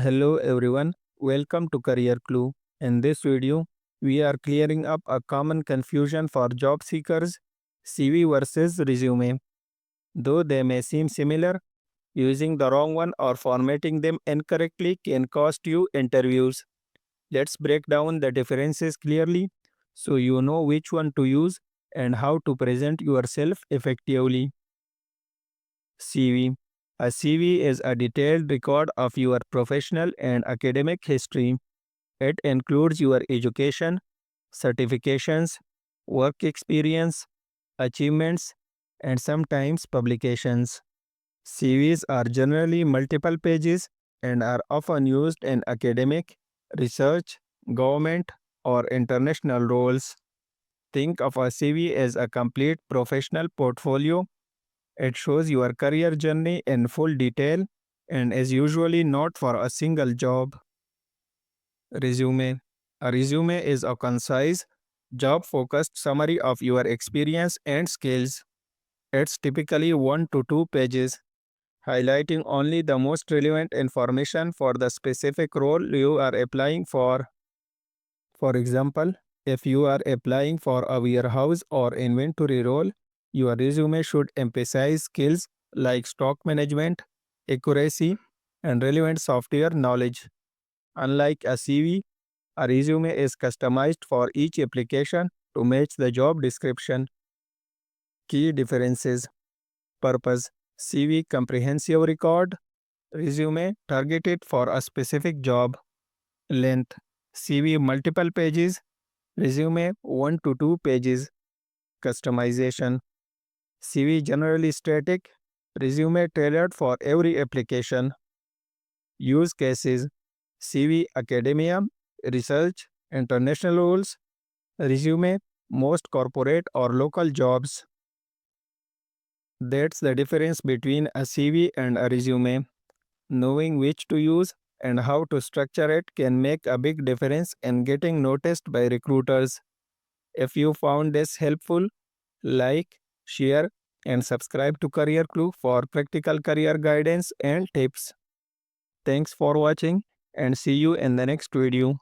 Hello everyone, welcome to Career Clue. In this video, we are clearing up a common confusion for job seekers CV versus resume. Though they may seem similar, using the wrong one or formatting them incorrectly can cost you interviews. Let's break down the differences clearly so you know which one to use and how to present yourself effectively. CV. A CV is a detailed record of your professional and academic history. It includes your education, certifications, work experience, achievements, and sometimes publications. CVs are generally multiple pages and are often used in academic, research, government, or international roles. Think of a CV as a complete professional portfolio. It shows your career journey in full detail and is usually not for a single job. Resume. A resume is a concise, job focused summary of your experience and skills. It's typically 1 to 2 pages, highlighting only the most relevant information for the specific role you are applying for. For example, if you are applying for a warehouse or inventory role, your resume should emphasize skills like stock management, accuracy, and relevant software knowledge. Unlike a CV, a resume is customized for each application to match the job description. Key differences. Purpose. CV comprehensive record, resume targeted for a specific job. Length. CV multiple pages, resume 1 to 2 pages. Customization. CV generally static, resume tailored for every application. Use cases. CV academia, research, international roles, resume most corporate or local jobs. That's the difference between a CV and a resume. Knowing which to use and how to structure it can make a big difference in getting noticed by recruiters. If you found this helpful, like, share, and subscribe to Career Clue for practical career guidance and tips. Thanks for watching and see you in the next video.